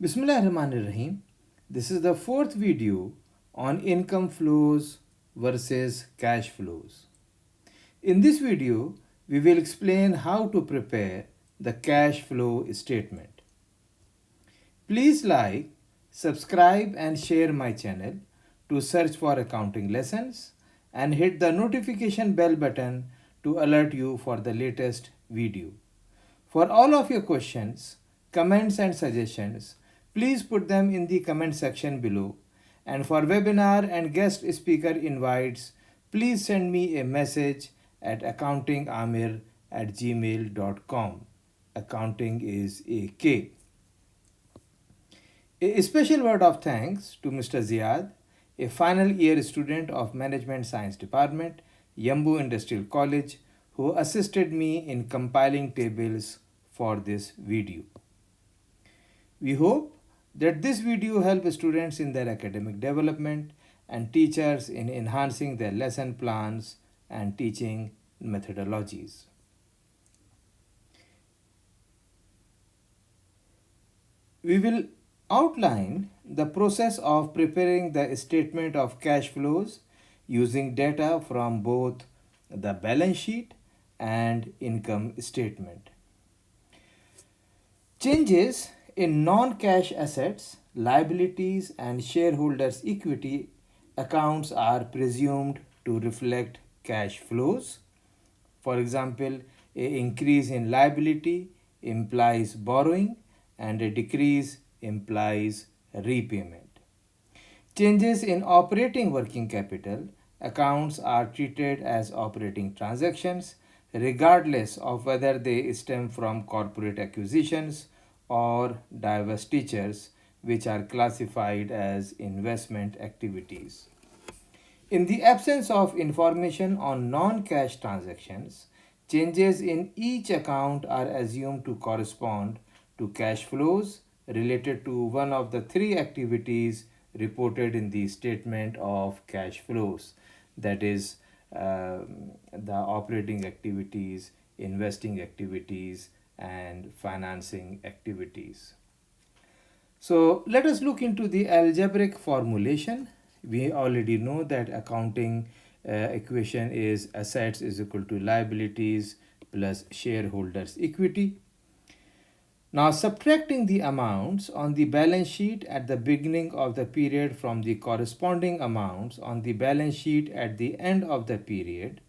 Bismillahirrahmanirrahim. This is the fourth video on income flows versus cash flows. In this video, we will explain how to prepare the cash flow statement. Please like, subscribe and share my channel to search for accounting lessons and hit the notification bell button to alert you for the latest video. For all of your questions, comments and suggestions, please put them in the comment section below. And for webinar and guest speaker invites, please send me a message at accountingamir@gmail.com. Accounting is AK. A special word of thanks to Mr. Ziad, a final year student of Management Science Department, Yambu Industrial College, who assisted me in compiling tables for this video. We hope that this video helps students in their academic development and teachers in enhancing their lesson plans and teaching methodologies. We will outline the process of preparing the statement of cash flows using data from both the balance sheet and income statement. Changes in non-cash assets, liabilities, and shareholders' equity accounts are presumed to reflect cash flows. For example, an increase in liability implies borrowing and a decrease implies repayment. Changes in operating working capital accounts are treated as operating transactions regardless of whether they stem from corporate acquisitions or divestitures, which are classified as investment activities. In the absence of information on non-cash transactions, changes in each account are assumed to correspond to cash flows related to one of the three activities reported in the statement of cash flows, that is, the operating activities, investing activities, and financing activities. So let us look into the algebraic formulation. We already know that accounting equation is assets is equal to liabilities plus shareholders equity. Now subtracting the amounts on the balance sheet at the beginning of the period from the corresponding amounts on the balance sheet at the end of the period,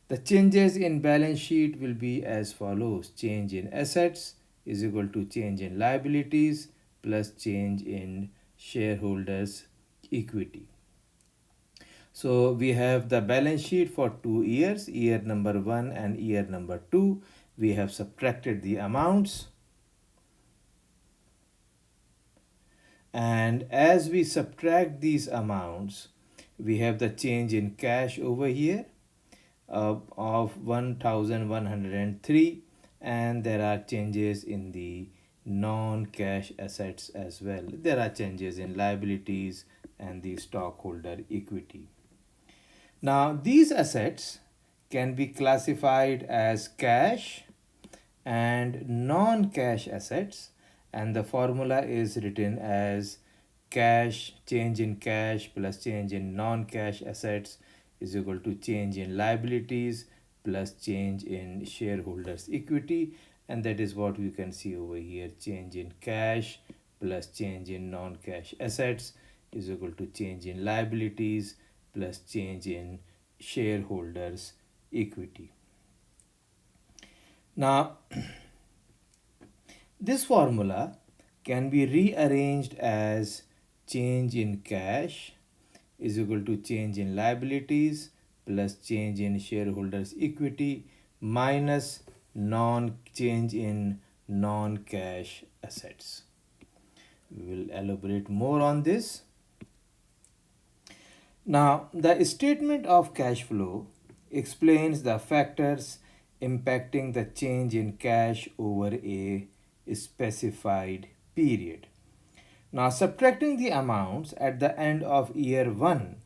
the changes in balance sheet will be as follows. Change in assets is equal to change in liabilities plus change in shareholders equity. So we have the balance sheet for 2 years, year number 1 and year number 2. We have subtracted the amounts. And as we subtract these amounts, we have the change in cash over here of 1103, and there are changes in the non-cash assets as well. There are changes in liabilities and the stockholder equity. Now these assets can be classified as cash and non-cash assets, and the formula is written as cash, change in cash plus change in non-cash assets is equal to change in liabilities plus change in shareholders equity, and that is what we can see over here. Change in cash plus change in non-cash assets is equal to change in liabilities plus change in shareholders equity. Now this formula can be rearranged as change in cash is equal to change in liabilities plus change in shareholders equity minus change in non-cash assets. We will elaborate more on this. Now the statement of cash flow explains the factors impacting the change in cash over a specified period. Now subtracting the amounts at the end of year 1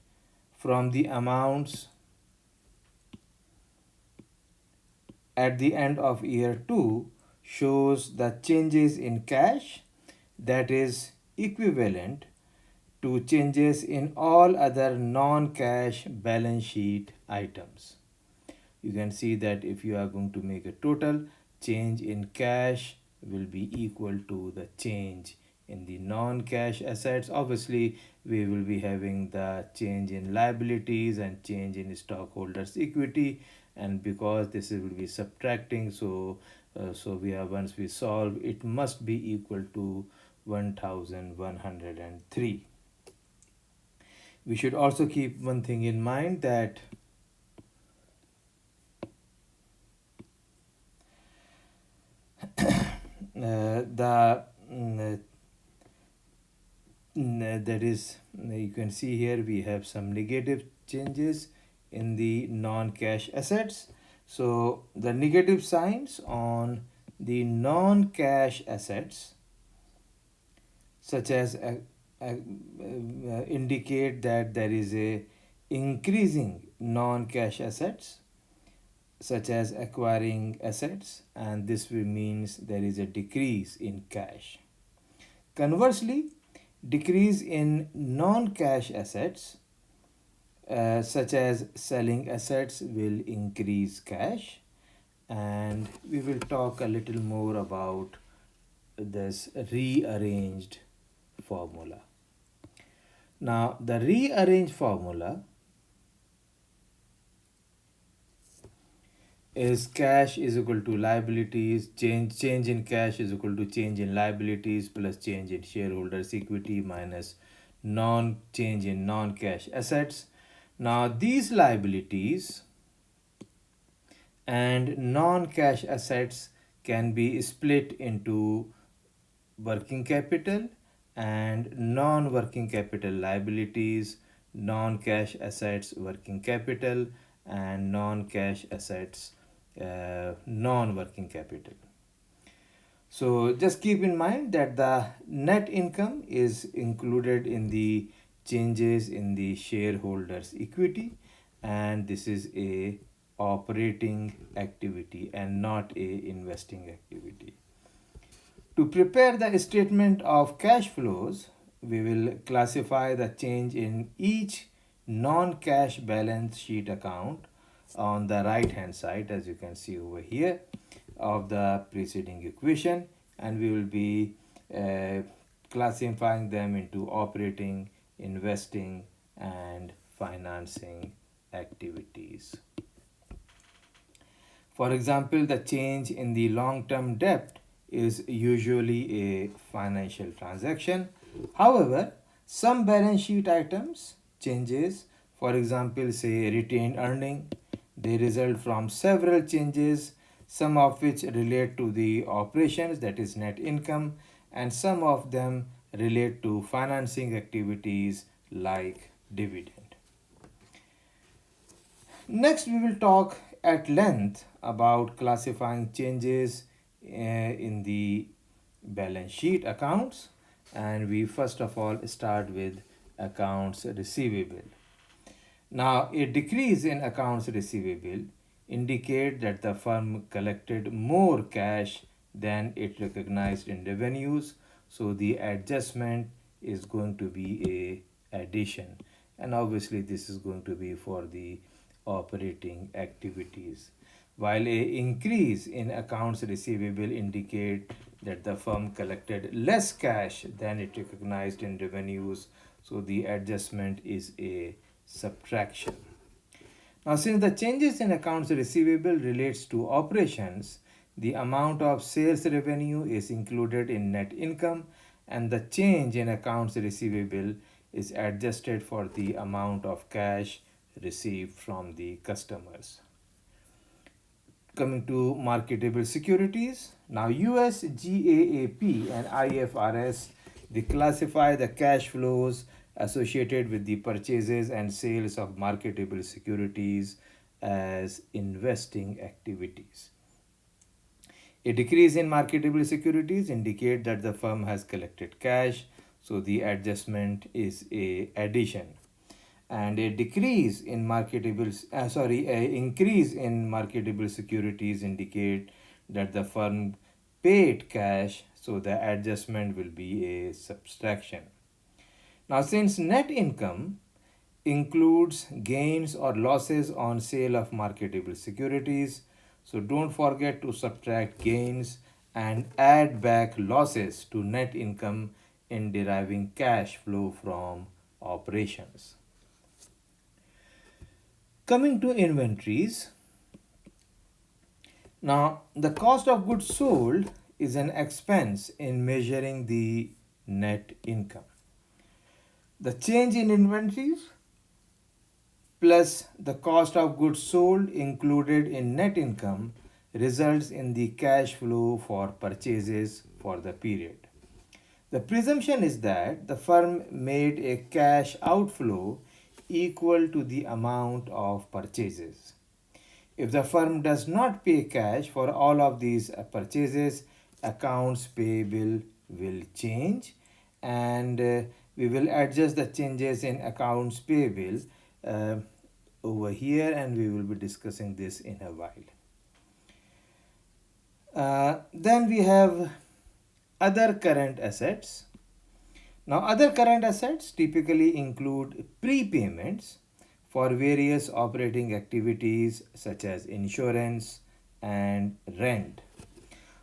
from the amounts at the end of year 2 shows the changes in cash, that is equivalent to changes in all other non-cash balance sheet items. You can see that if you are going to make a total, change in cash will be equal to the change in the non-cash assets. Obviously, we will be having the change in liabilities and change in stockholders equity, and because this will be subtracting, so we are, once we solve, it must be equal to 1103. We should also keep one thing in mind, that the that is, you can see here we have some negative changes in the non-cash assets. So the negative signs on the non-cash assets, such as indicate that there is a increasing non-cash assets, such as acquiring assets, and this will means there is a decrease in cash. Conversely, decrease in non-cash assets, such as selling assets, will increase cash, and we will talk a little more about this rearranged formula. Now, the rearranged formula is cash is equal to liabilities, change in cash is equal to change in liabilities plus change in shareholders equity minus change in non-cash assets. Now these liabilities and non-cash assets can be split into working capital and non-working capital liabilities, non-cash assets working capital, and non-cash assets non-working capital. So just keep in mind that the net income is included in the changes in the shareholders equity, and this is a operating activity and not a investing activity. To prepare the statement of cash flows, we will classify the change in each non-cash balance sheet account on the right hand side, as you can see over here, of the preceding equation, and we will be classifying them into operating, investing, and financing activities. For example, the change in the long-term debt is usually a financial transaction. However, some balance sheet items changes, for example, say retained earning, they result from several changes, some of which relate to the operations, that is net income, and some of them relate to financing activities like dividend. Next, we will talk at length about classifying changes in the balance sheet accounts, and we first of all start with accounts receivable. Now, a decrease in accounts receivable indicate that the firm collected more cash than it recognized in revenues, so the adjustment is going to be a addition, and obviously this is going to be for the operating activities, while a increase in accounts receivable indicate that the firm collected less cash than it recognized in revenues, so the adjustment is a subtraction. Now, since the changes in accounts receivable relates to operations, the amount of sales revenue is included in net income, and the change in accounts receivable is adjusted for the amount of cash received from the customers. Coming to marketable securities, now US GAAP and IFRS, they classify the cash flows associated with the purchases and sales of marketable securities as investing activities. A decrease in marketable securities indicate that the firm has collected cash, so the adjustment is a addition. And a increase in marketable securities indicate that the firm paid cash, So the adjustment will be a subtraction. Now, since net income includes gains or losses on sale of marketable securities, so don't forget to subtract gains and add back losses to net income in deriving cash flow from operations. Coming to inventories, now the cost of goods sold is an expense in measuring the net income. The change in inventories plus the cost of goods sold included in net income results in the cash flow for purchases for the period. The presumption is that the firm made a cash outflow equal to the amount of purchases. If the firm does not pay cash for all of these purchases, accounts payable will change, and we will adjust the changes in accounts payable uh, over here, and we will be discussing this in a while. Then we have other current assets. Now, other current assets typically include prepayments for various operating activities such as insurance and rent.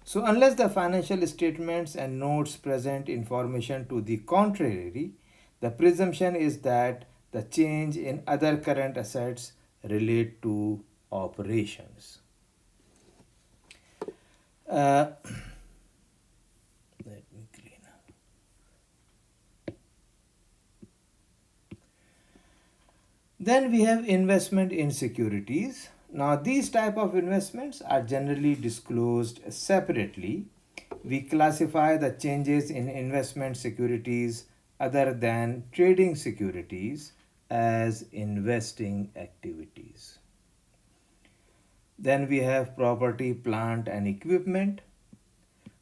So, unless the financial statements and notes present information to the contrary, the presumption is that the change in other current assets relate to operations. Uh, let me clean up. Then we have investment in securities. Now these type of investments are generally disclosed separately. We classify the changes in investment securities other than trading securities as investing activities. Then we have property, plant and equipment.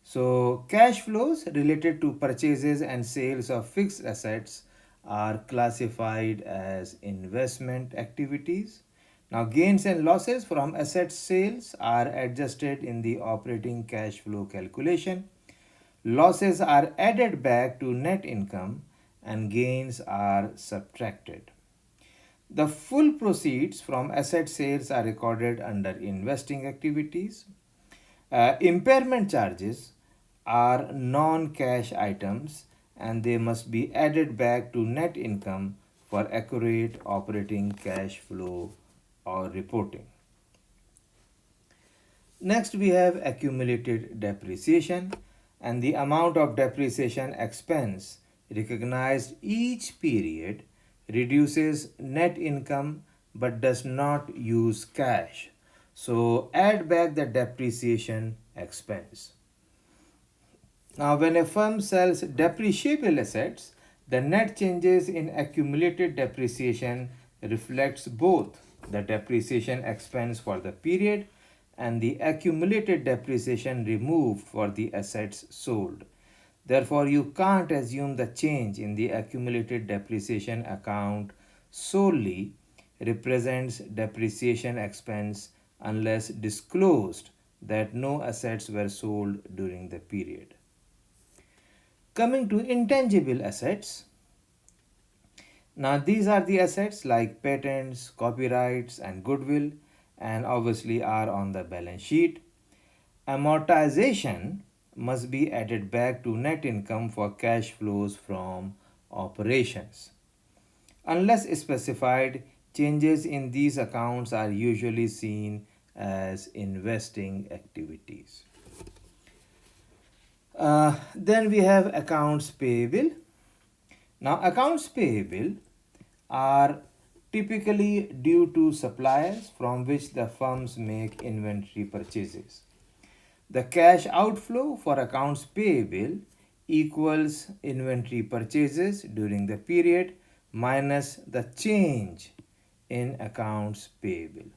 So cash flows related to purchases and sales of fixed assets are classified as investment activities. Now gains and losses from asset sales are adjusted in the operating cash flow calculation. Losses are added back to net income and gains are subtracted. The full proceeds from asset sales are recorded under investing activities. Impairment charges are non-cash items and they must be added back to net income for accurate operating cash flow or reporting. Next, we have accumulated depreciation, and the amount of depreciation expense recognized each period reduces net income but does not use cash. So add back the depreciation expense. Now, when a firm sells depreciable assets, the net changes in accumulated depreciation reflects both the depreciation expense for the period and the accumulated depreciation removed for the assets sold. Therefore, you can't assume the change in the accumulated depreciation account solely represents depreciation expense unless disclosed that no assets were sold during the period. Coming to intangible assets, now these are the assets like patents, copyrights and goodwill, and obviously are on the balance sheet. Amortization must be added back to net income for cash flows from operations. Unless specified, changes in these accounts are usually seen as investing activities. Then we have accounts payable. Now, accounts payable are typically due to suppliers from which the firms make inventory purchases. The cash outflow for accounts payable equals inventory purchases during the period minus the change in accounts payable.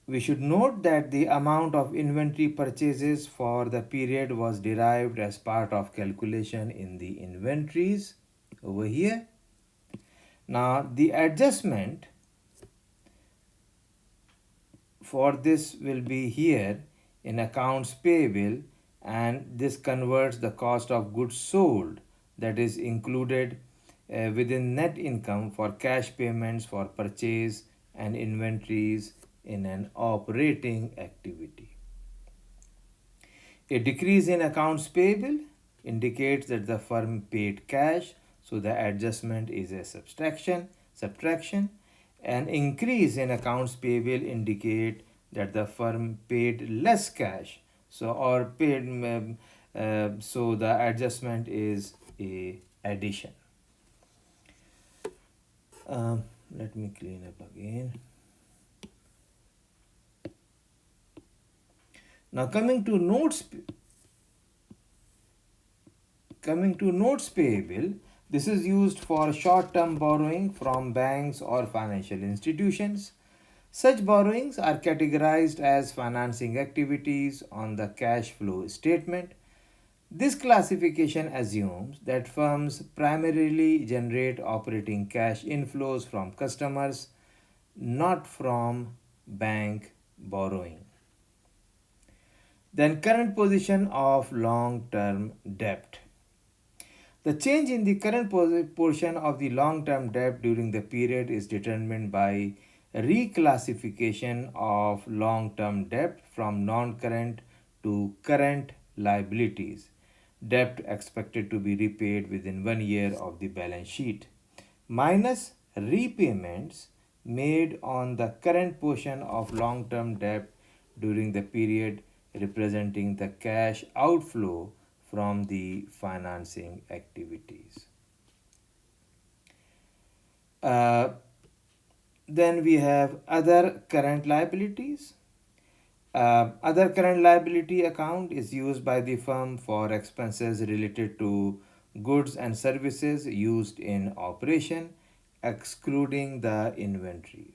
We should note that the amount of inventory purchases for the period was derived as part of calculation in the inventories over here. Now the adjustment for this will be here in accounts payable, and this converts the cost of goods sold that is included within net income for cash payments for purchase and inventories in an operating activity. A decrease in accounts payable indicates that the firm paid cash, so the adjustment is a subtraction. An increase in accounts payable indicate that the firm paid less cash, so the adjustment is a addition. Let me clean up again. Now coming to notes payable, this is used for short-term borrowing from banks or financial institutions. Such borrowings are categorized as financing activities on the cash flow statement. This classification assumes that firms primarily generate operating cash inflows from customers, not from bank borrowing. Then, current position of long term debt. The change in the current portion of the long term debt during the period is determined by reclassification of long term debt from non current to current liabilities. Debt expected to be repaid within 1 year of the balance sheet, minus repayments made on the current portion of long term debt during the period, representing the cash outflow from the financing activities. Uh, then we have other current liabilities. Other current liability account is used by the firm for expenses related to goods and services used in operation, excluding the inventory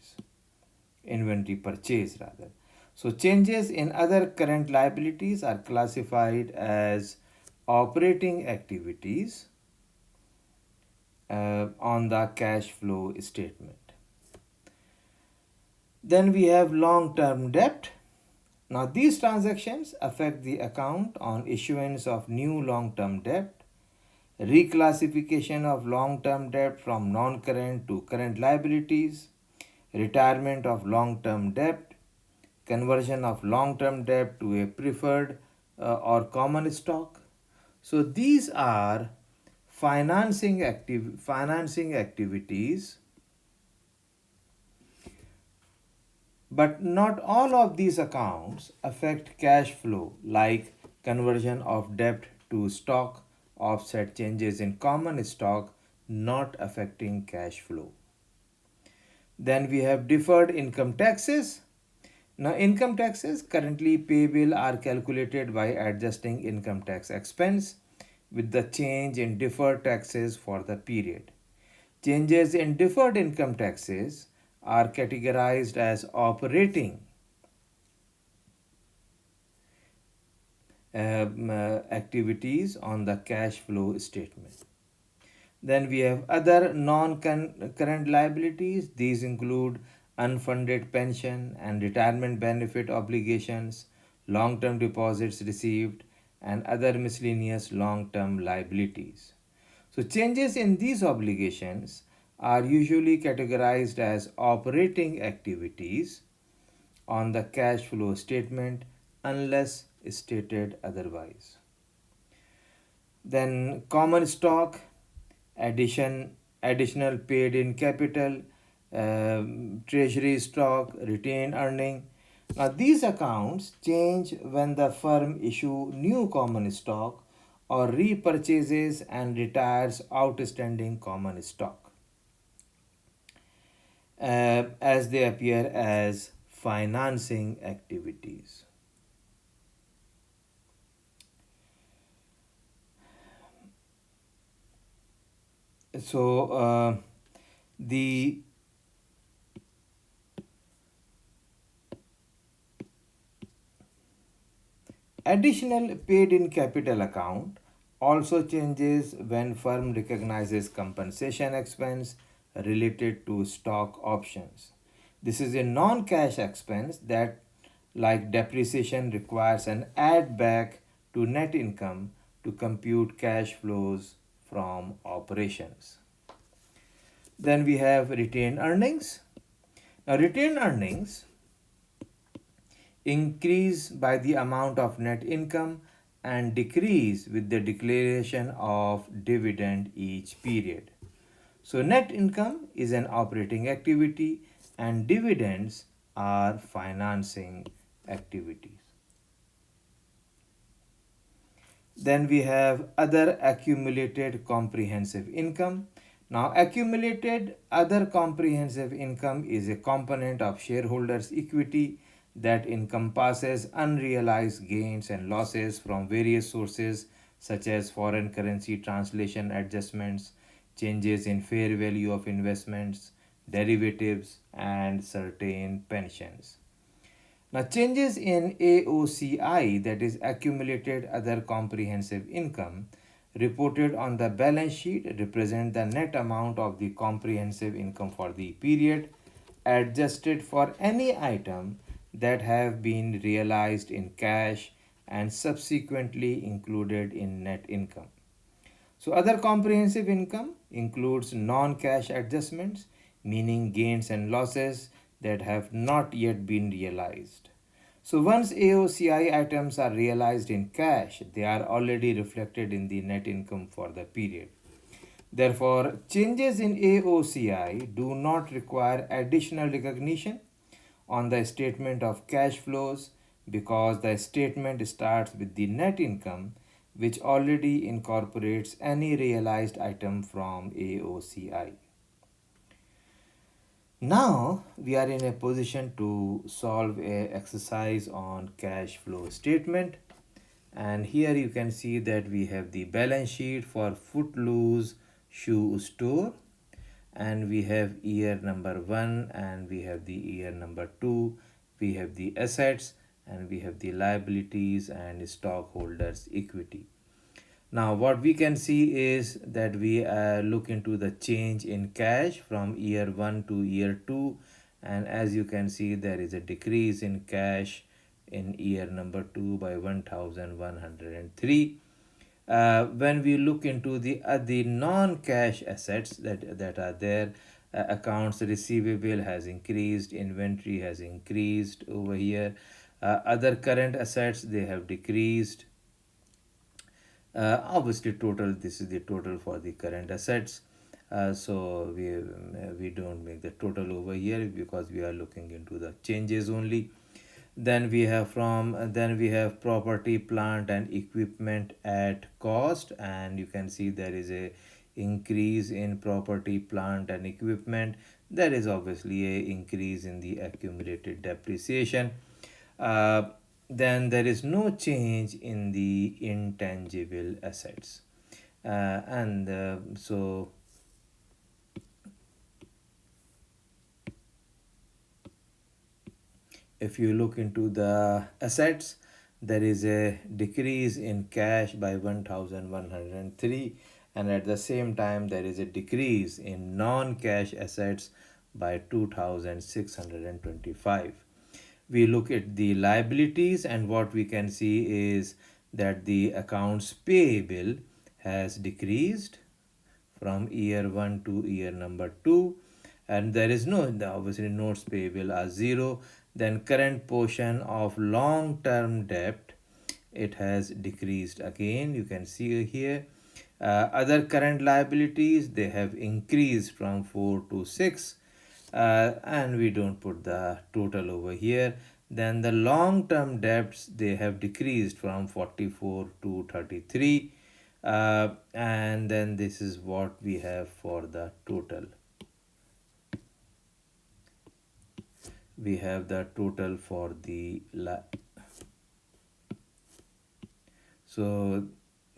purchase rather. So changes in other current liabilities are classified as operating activities on the cash flow statement. Then we have long-term debt. Now these transactions affect the account on issuance of new long-term debt, reclassification of long-term debt from non-current to current liabilities, retirement of long-term debt, conversion of long-term debt to a preferred or common stock. So these are financing activities, but not all of these accounts affect cash flow, like conversion of debt to stock, offset changes in common stock, not affecting cash flow. Then we have deferred income taxes. Now, income taxes currently payable are calculated by adjusting income tax expense with the change in deferred taxes for the period. Changes in deferred income taxes are categorized as operating activities on the cash flow statement. Then we have other non-current liabilities. These include unfunded pension and retirement benefit obligations, long-term deposits received, and other miscellaneous long-term liabilities. So changes in these obligations are usually categorized as operating activities on the cash flow statement unless stated otherwise. Then common stock, additional paid in capital, treasury stock, retained earning. Now these accounts change when the firm issue new common stock or repurchases and retires outstanding common stock, as they appear as financing activities. So the additional paid in capital account also changes when firm recognizes compensation expense related to stock options. This is a non-cash expense that like depreciation requires an add back to net income to compute cash flows from operations. Then we have retained earnings. Now, retained earnings increase by the amount of net income and decrease with the declaration of dividend each period. So, net income is an operating activity and dividends are financing activities. Then we have other accumulated comprehensive income. Now, accumulated other comprehensive income is a component of shareholders' equity that encompasses unrealized gains and losses from various sources such as foreign currency translation adjustments, changes in fair value of investments, derivatives, and certain pensions. Now, changes in AOCI, that is accumulated other comprehensive income, reported on the balance sheet represent the net amount of the comprehensive income for the period, adjusted for any item that have been realized in cash and subsequently included in net income. So, other comprehensive income includes non cash adjustments, meaning gains and losses that have not yet been realized. So, once AOCI items are realized in cash, they are already reflected in the net income for the period. Therefore, changes in AOCI do not require additional recognition on the statement of cash flows because the statement starts with the net income, which already incorporates any realized item from AOCI. Now we are in a position to solve a exercise on cash flow statement, and here you can see that we have the balance sheet for Footloose Shoe Store, and we have year number 1 and we have the year number 2, we have the assets and we have the liabilities and stockholders equity. Now what we can see is that we look into the change in cash from year 1 to year 2, and as you can see there is a decrease in cash in year number 2 by 1103. When we look into the non-cash assets that are there, accounts receivable has increased, inventory has increased over here, other current assets they have decreased. Obviously total, this is the total for the current assets, so we don't make the total over here because we are looking into the changes only. Then we have property, plant and equipment at cost, and you can see there is a increase in property, plant and equipment. There is obviously a increase in the accumulated depreciation. Then there is no change in the intangible assets, and so if you look into the assets, there is a decrease in cash by 1103, and at the same time there is a decrease in non-cash assets by 2625. We look at the liabilities, and what we can see is that the accounts payable has decreased from year 1 to year number 2, and there is no, obviously notes payable are 0. Then current portion of long term debt, it has decreased again, you can see here. Other current liabilities, they have increased from 4 to 6, and we don't put the total over here. Then the long term debts, they have decreased from 44 to 33, and then this is what we have for the total. We have the total for the so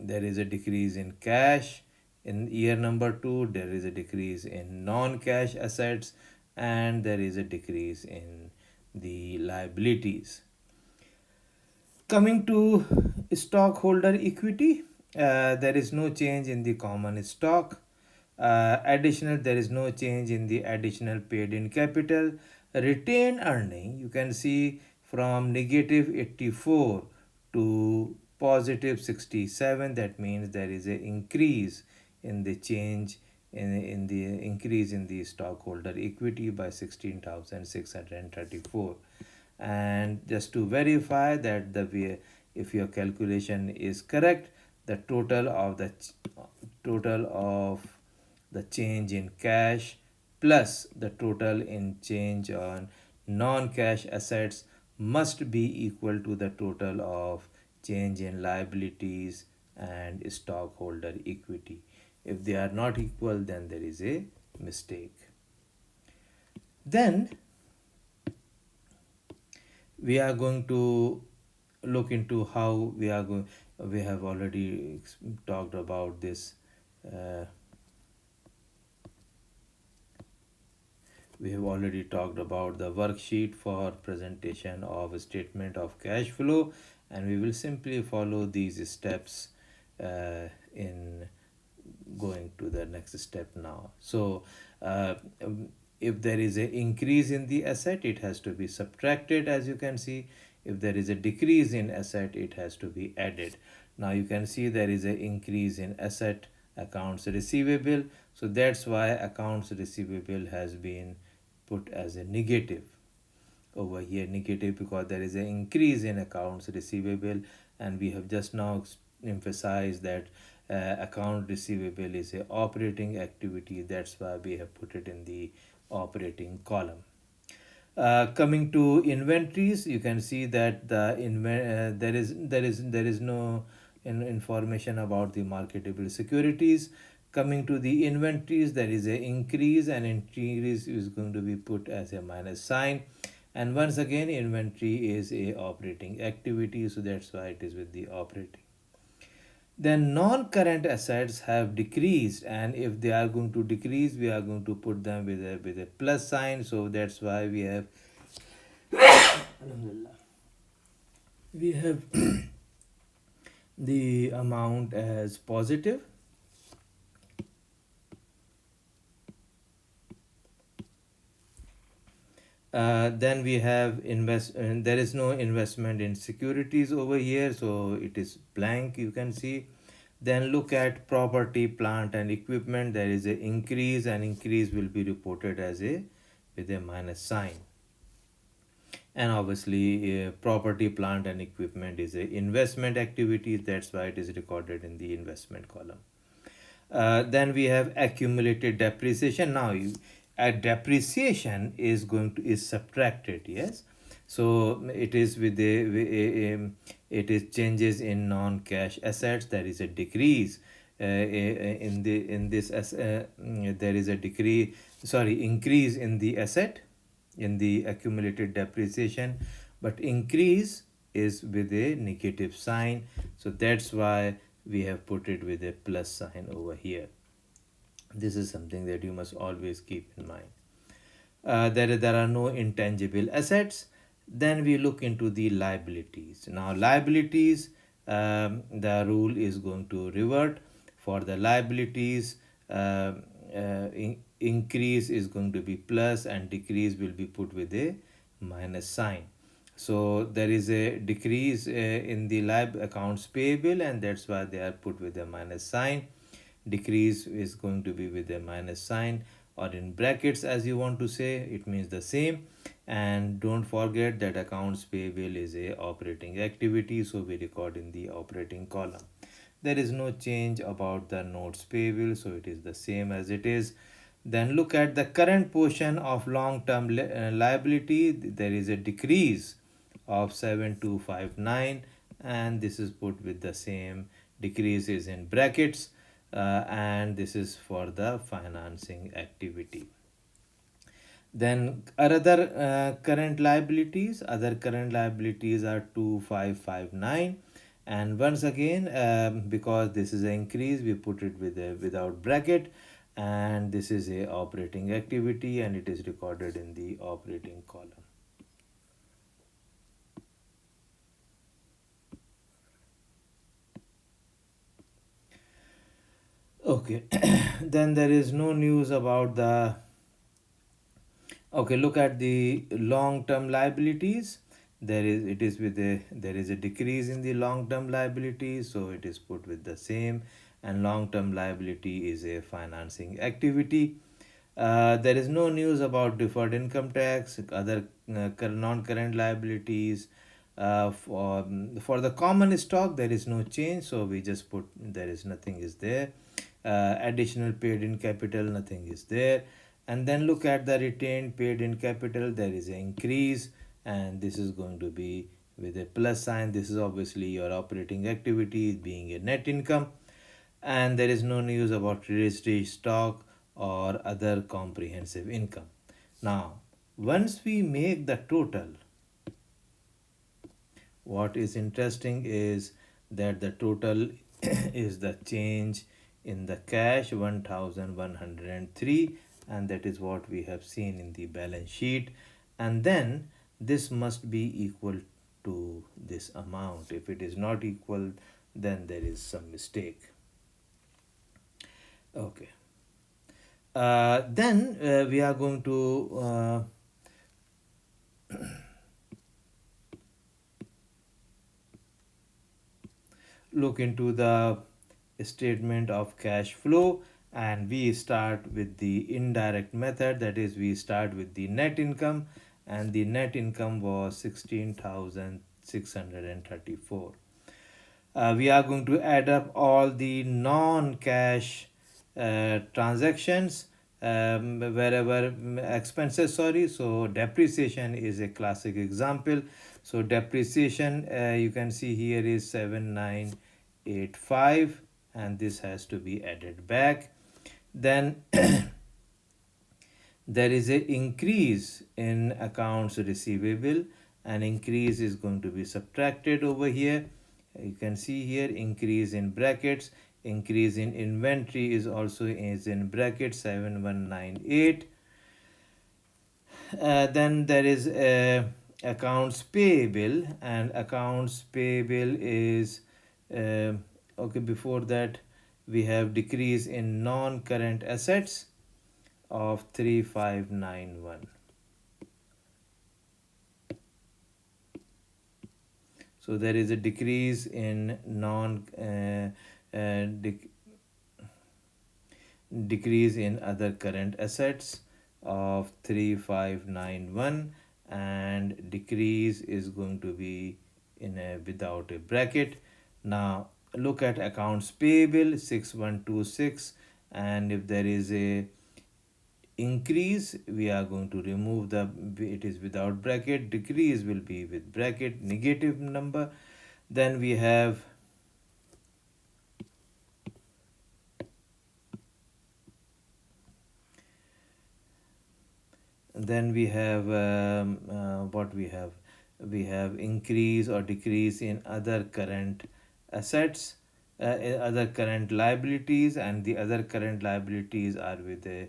there is a decrease in cash in year number 2, there is a decrease in non-cash assets, and there is a decrease in the liabilities. Coming to stockholder equity, there is no change in the common stock. There is no change in the additional paid in capital. Retained earning, you can see from negative 84 to positive 67. That means there is an increase in the change in the increase in the stockholder equity by 16,634. And just to verify that if your calculation is correct, the total of the change in cash plus the total in change on non-cash assets must be equal to the total of change in liabilities and stockholder equity. If they are not equal, then there is a mistake. Then we are going to look into how we have already talked about this. uh, we have already talked about the worksheet for presentation of a statement of cash flow, and we will simply follow these steps in going to the next step now. So uh, um, if there is an increase in the asset, it has to be subtracted, as you can see. If there is a decrease in asset, it has to be added. Now you can see there is an increase in asset accounts receivable, so that's why accounts receivable has been put as a negative over here, negative because there is an increase in accounts receivable, and we have just now emphasized that account receivable is a operating activity. That's why we have put it in the operating column. Coming to inventories, you can see that there is no information about the marketable securities. Coming to the inventories, there is a increase, and increase is going to be put as a minus sign. And once again, inventory is a operating activity, so that's why it is with the operating. Then non-current assets have decreased, and if they are going to decrease, we are going to put them with a plus sign. So that's why we have the amount as positive. Then we have there is no investment in securities over here, so it is blank, you can see. Then look at property, plant and equipment. There is an increase, and increase will be reported as a with a minus sign. And obviously property, plant and equipment is a investment activity, that's why it is recorded in the investment column. Then we have accumulated depreciation. Now a depreciation is subtracted, yes. So it is it is changes in non-cash assets. There is a decrease in this there is a decrease, sorry, increase in the asset in the accumulated depreciation, but increase is with a negative sign, so that's why we have put it with a plus sign over here. This is something that you must always keep in mind. There are no intangible assets. Then we look into the liabilities. Now liabilities, the rule is going to revert. For the liabilities, increase is going to be plus and decrease will be put with a minus sign. So there is a decrease in the accounts payable, and that's why they are put with a minus sign. Decrease is going to be with a minus sign, or in brackets as you want to say, it means the same. And don't forget that accounts payable is a operating activity, so we record in the operating column. There is no change about the notes payable, so it is the same as it is. Then look at the current portion of long-term liability. There is a decrease of 7259, and this is put with the same, decrease is in brackets, and this is for the financing activity. Then other current liabilities are 2559, and once again because this is an increase, we put it with a without bracket, and this is a operating activity, and it is recorded in the operating column. Okay. Then there is no news about the, okay, look at the long term liabilities. it is with a there is a decrease in the long term liability, so it is put with the same. And long term liability is a financing activity. There is no news about deferred income tax, other non-current liabilities. For the common stock, there is no change, so we just put there is nothing is there. Additional paid in capital, nothing is there. And then look at the retained paid in capital, there is an increase, and this is going to be with a plus sign. This is obviously your operating activity being a net income. And there is no news about real estate stock or other comprehensive income. Now, once we make the total, what is interesting is that the total is the change in the cash 1103, and that is what we have seen in the balance sheet. And then this must be equal to this amount. If it is not equal, then there is some mistake. Okay. Then we are going to look into the statement of cash flow, and we start with the indirect method, that is we start with the net income, and the net income was 16,634. We are going to add up all the non-cash transactions, wherever expenses, sorry. So depreciation is a classic example. So depreciation, you can see here is 7985, and this has to be added back. Then there is a increase in accounts receivable, and increase is going to be subtracted over here. You can see here increase in brackets, increase in inventory is also is in brackets 7198. Then there is accounts payable, and accounts payable is okay. Before that, we have decrease in non-current assets of 3591. So there is a decrease in decrease in other current assets of 3591, and decrease is going to be in a without a bracket. Now look at accounts payable 6126, and if there is a increase, we are going to remove the, it is without bracket. Decrease will be with bracket, negative number. Then we have what we have increase or decrease in other current assets, other current liabilities, and the other current liabilities are with a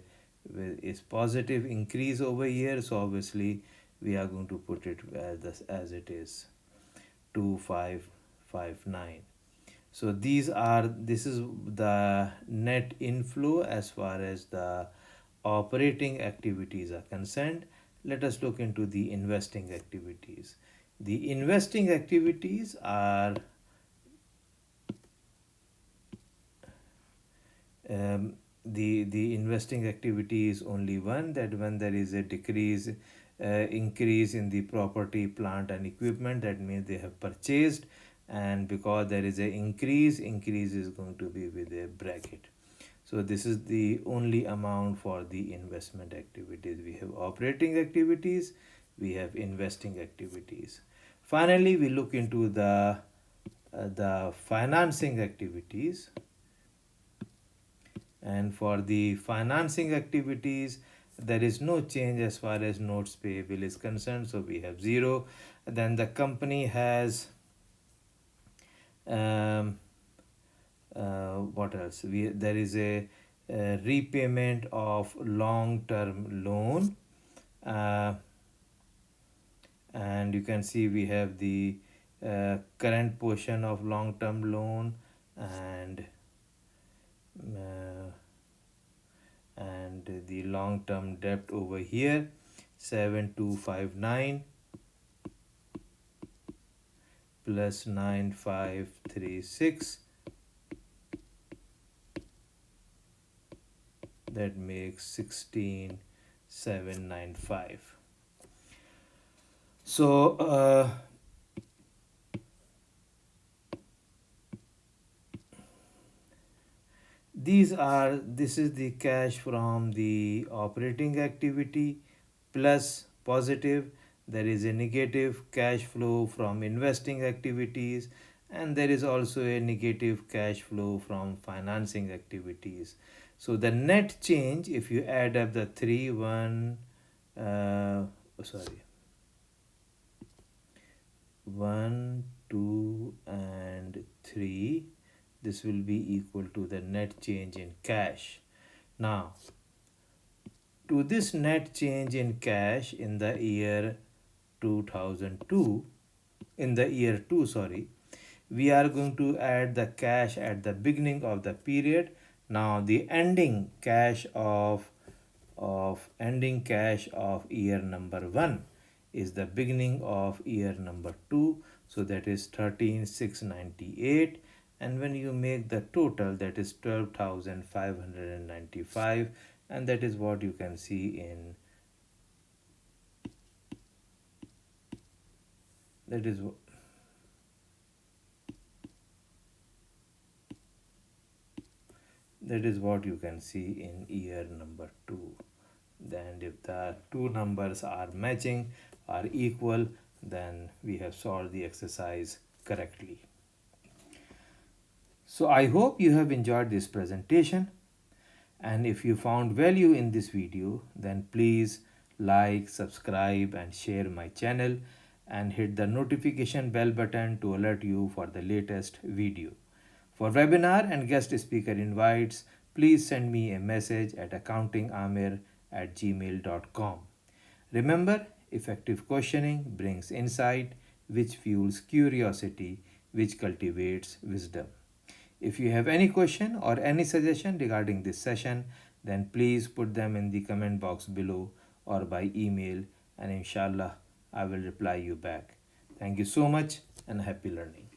is positive increase over here. So obviously we are going to put it as it is 2559. So this is the net inflow as far as the operating activities are concerned. Let us look into the investing activities. The investing activities are the investing activity is only one, that when there is a decrease increase in the property, plant and equipment, that means they have purchased, and because there is a increase is going to be with a bracket. So this is the only amount for the investment activities. We have operating activities, we have investing activities. Finally, we look into the financing activities. And for the financing activities, there is no change as far as notes payable is concerned, so we have 0. Then the company has what else, there is a repayment of long term loan, and you can see we have the current portion of long term loan, and the long term debt over here 7259. plus 9536, that makes 16795. So this is the cash from the operating activity plus positive. There is a negative cash flow from investing activities, and there is also a negative cash flow from financing activities. So the net change, if you add up the three, sorry, 1, 2, and 3, this will be equal to the net change in cash. Now, to this net change in cash in the year 2002, in the year 2, sorry, we are going to add the cash at the beginning of the period. Now, the ending cash of year number 1 is the beginning of year number 2, so that is 13,698, and when you make the total, that is 12,595, and that is what you can see in that is what you can see in year number 2. Then if the two numbers are matching, are equal, then we have solved the exercise correctly. So I hope you have enjoyed this presentation, and if you found value in this video, then please like, subscribe and share my channel, and hit the notification bell button to alert you for the latest video. For webinar and guest speaker invites, please send me a message at accountingamir@gmail.com. Remember, effective questioning brings insight, which fuels curiosity, which cultivates wisdom. If you have any question or any suggestion regarding this session, then please put them in the comment box below or by email, and inshallah I will reply you back. Thank you so much and happy learning.